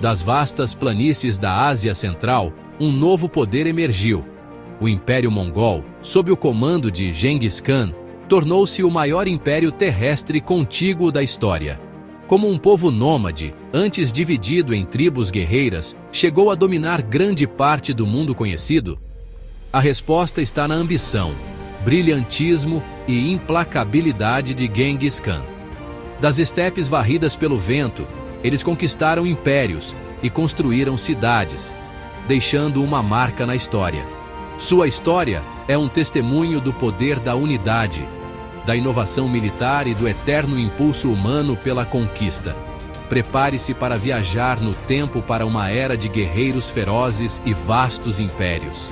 Das vastas planícies da Ásia Central, um novo poder emergiu. O Império Mongol, sob o comando de Genghis Khan, tornou-se o maior império terrestre contíguo da história. Como um povo nômade, antes dividido em tribos guerreiras, chegou a dominar grande parte do mundo conhecido? A resposta está na ambição, brilhantismo e implacabilidade de Genghis Khan. Das estepes varridas pelo vento, eles conquistaram impérios e construíram cidades, deixando uma marca na história. Sua história é um testemunho do poder da unidade, da inovação militar e do eterno impulso humano pela conquista. Prepare-se para viajar no tempo para uma era de guerreiros ferozes e vastos impérios.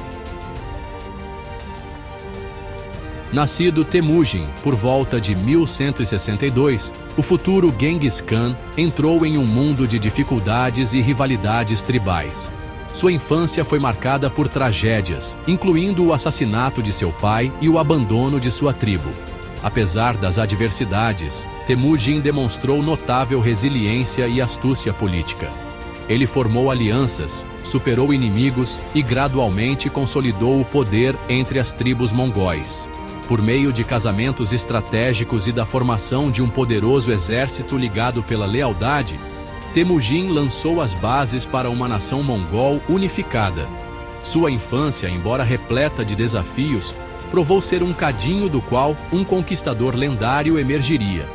Nascido Temujin por volta de 1162, o futuro Genghis Khan entrou em um mundo de dificuldades e rivalidades tribais. Sua infância foi marcada por tragédias, incluindo o assassinato de seu pai e o abandono de sua tribo. Apesar das adversidades, Temujin demonstrou notável resiliência e astúcia política. Ele formou alianças, superou inimigos e gradualmente consolidou o poder entre as tribos mongóis. Por meio de casamentos estratégicos e da formação de um poderoso exército ligado pela lealdade, Temujin lançou as bases para uma nação mongol unificada. Sua infância, embora repleta de desafios, provou ser um cadinho do qual um conquistador lendário emergiria.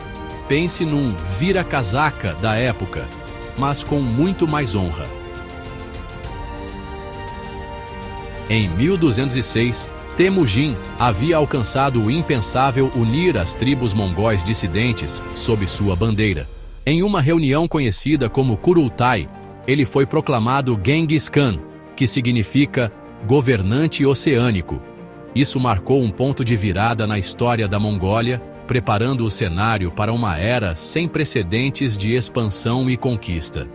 Pense num vira-casaca da época, mas com muito mais honra. Em 1206, Temujin havia alcançado o impensável unir as tribos mongóis dissidentes sob sua bandeira. Em uma reunião conhecida como Kurultai, ele foi proclamado Genghis Khan, que significa governante oceânico. Isso marcou um ponto de virada na história da Mongólia, preparando o cenário para uma era sem precedentes de expansão e conquista.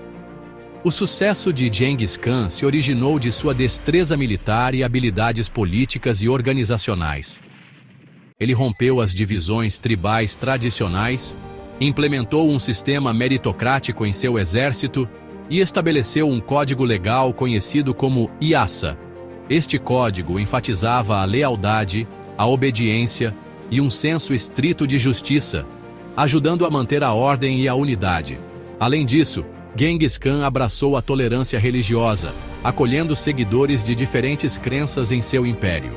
O sucesso de Genghis Khan se originou de sua destreza militar e habilidades políticas e organizacionais. Ele rompeu as divisões tribais tradicionais, implementou um sistema meritocrático em seu exército e estabeleceu um código legal conhecido como Yasa. Este código enfatizava a lealdade, a obediência e um senso estrito de justiça, ajudando a manter a ordem e a unidade. Além disso, Genghis Khan abraçou a tolerância religiosa, acolhendo seguidores de diferentes crenças em seu império.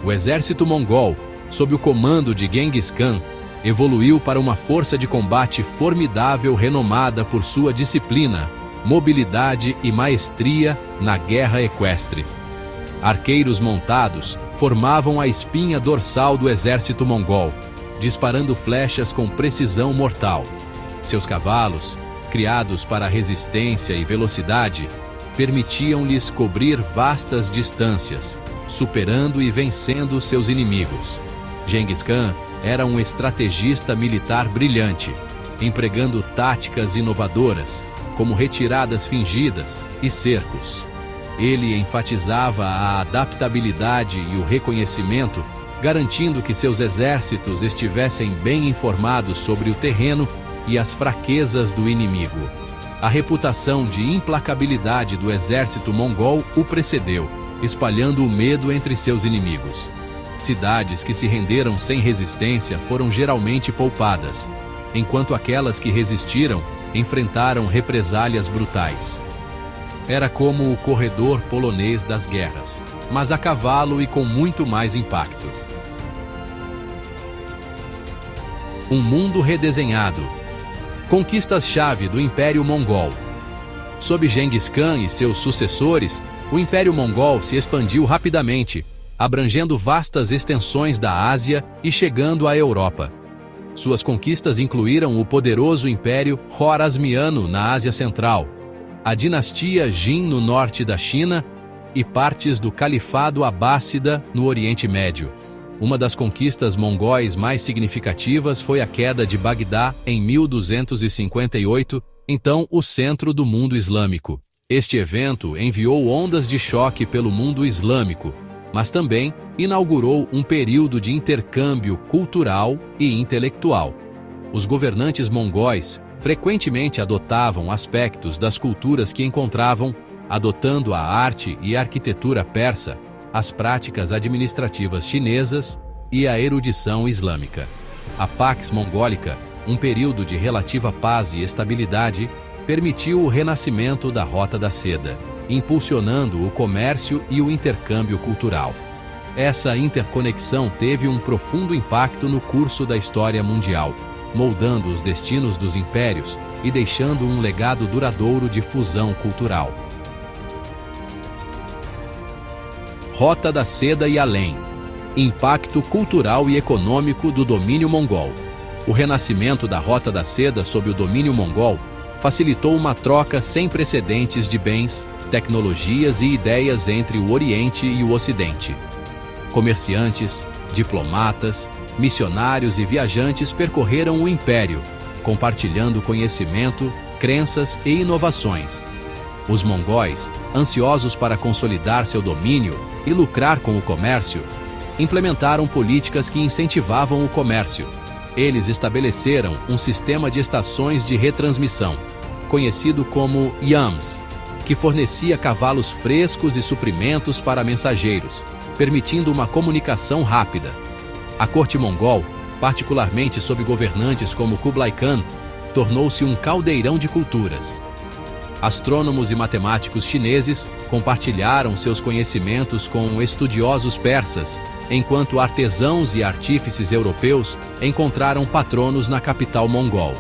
O exército mongol, sob o comando de Genghis Khan, evoluiu para uma força de combate formidável renomada por sua disciplina, mobilidade e maestria na guerra equestre. Arqueiros montados formavam a espinha dorsal do exército mongol, disparando flechas com precisão mortal. Seus cavalos, criados para resistência e velocidade, permitiam-lhes cobrir vastas distâncias, superando e vencendo seus inimigos. Genghis Khan era um estrategista militar brilhante, empregando táticas inovadoras, como retiradas fingidas e cercos. Ele enfatizava a adaptabilidade e o reconhecimento, garantindo que seus exércitos estivessem bem informados sobre o terreno e as fraquezas do inimigo. A reputação de implacabilidade do exército mongol o precedeu, espalhando o medo entre seus inimigos. Cidades que se renderam sem resistência foram geralmente poupadas, enquanto aquelas que resistiram enfrentaram represálias brutais. Era como o corredor polonês das guerras, mas a cavalo e com muito mais impacto. Um mundo redesenhado. Conquistas-chave do Império Mongol. Sob Genghis Khan e seus sucessores, o Império Mongol se expandiu rapidamente, abrangendo vastas extensões da Ásia e chegando à Europa. Suas conquistas incluíram o poderoso Império Khwarasmiano na Ásia Central, a dinastia Jin no norte da China e partes do Califado Abássida no Oriente Médio. Uma das conquistas mongóis mais significativas foi a queda de Bagdá em 1258, então o centro do mundo islâmico. Este evento enviou ondas de choque pelo mundo islâmico, mas também inaugurou um período de intercâmbio cultural e intelectual. Os governantes mongóis frequentemente adotavam aspectos das culturas que encontravam, adotando a arte e arquitetura persa, as práticas administrativas chinesas e a erudição islâmica. A Pax Mongólica, um período de relativa paz e estabilidade, permitiu o renascimento da Rota da Seda, impulsionando o comércio e o intercâmbio cultural. Essa interconexão teve um profundo impacto no curso da história mundial, moldando os destinos dos impérios e deixando um legado duradouro de fusão cultural. Rota da Seda e além. Impacto cultural e econômico do domínio mongol. O renascimento da Rota da Seda sob o domínio mongol facilitou uma troca sem precedentes de bens, tecnologias e ideias entre o Oriente e o Ocidente. Comerciantes, diplomatas, missionários e viajantes percorreram o império, compartilhando conhecimento, crenças e inovações. Os mongóis, ansiosos para consolidar seu domínio e lucrar com o comércio, implementaram políticas que incentivavam o comércio. Eles estabeleceram um sistema de estações de retransmissão, conhecido como yams, que fornecia cavalos frescos e suprimentos para mensageiros, permitindo uma comunicação rápida. A corte mongol, particularmente sob governantes como Kublai Khan, tornou-se um caldeirão de culturas. Astrônomos e matemáticos chineses compartilharam seus conhecimentos com estudiosos persas, enquanto artesãos e artífices europeus encontraram patronos na capital mongol.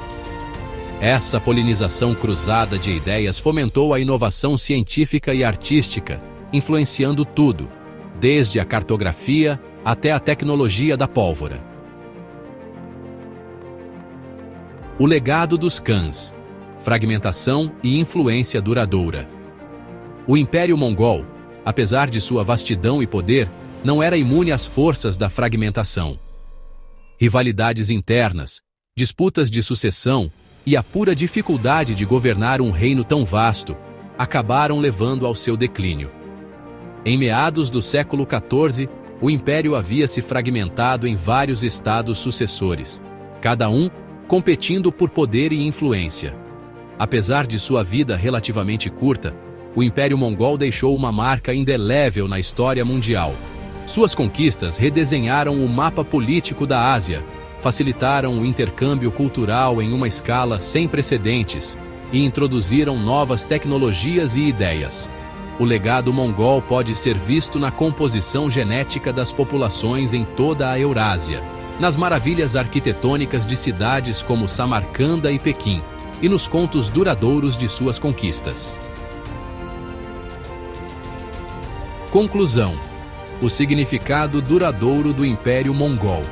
Essa polinização cruzada de ideias fomentou a inovação científica e artística, influenciando tudo, desde a cartografia até a tecnologia da pólvora. O legado dos Khans. Fragmentação e influência duradoura. O Império Mongol, apesar de sua vastidão e poder, não era imune às forças da fragmentação. Rivalidades internas, disputas de sucessão e a pura dificuldade de governar um reino tão vasto acabaram levando ao seu declínio. Em meados do século XIV, o Império havia se fragmentado em vários estados sucessores, cada um competindo por poder e influência. Apesar de sua vida relativamente curta, o Império Mongol deixou uma marca indelével na história mundial. Suas conquistas redesenharam o mapa político da Ásia, facilitaram o intercâmbio cultural em uma escala sem precedentes e introduziram novas tecnologias e ideias. O legado mongol pode ser visto na composição genética das populações em toda a Eurásia, nas maravilhas arquitetônicas de cidades como Samarcanda e Pequim, e nos contos duradouros de suas conquistas. Conclusão: o significado duradouro do Império Mongol.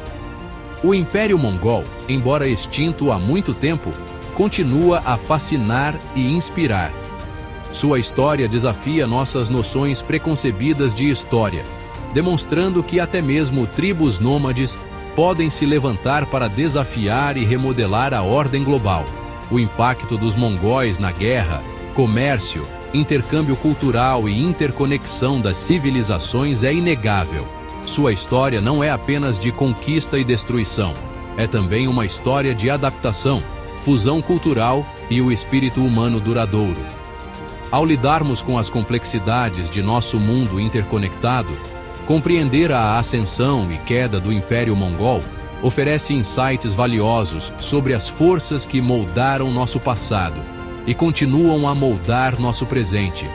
O Império Mongol, embora extinto há muito tempo, continua a fascinar e inspirar. Sua história desafia nossas noções preconcebidas de história, demonstrando que até mesmo tribos nômades podem se levantar para desafiar e remodelar a ordem global. O impacto dos mongóis na guerra, comércio, intercâmbio cultural e interconexão das civilizações é inegável. Sua história não é apenas de conquista e destruição, é também uma história de adaptação, fusão cultural e o espírito humano duradouro. Ao lidarmos com as complexidades de nosso mundo interconectado, compreender a ascensão e queda do Império Mongol oferece insights valiosos sobre as forças que moldaram nosso passado e continuam a moldar nosso presente.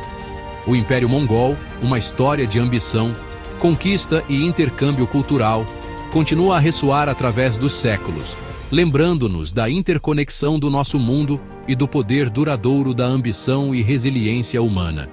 O Império Mongol, uma história de ambição, conquista e intercâmbio cultural, continua a ressoar através dos séculos, lembrando-nos da interconexão do nosso mundo e do poder duradouro da ambição e resiliência humana.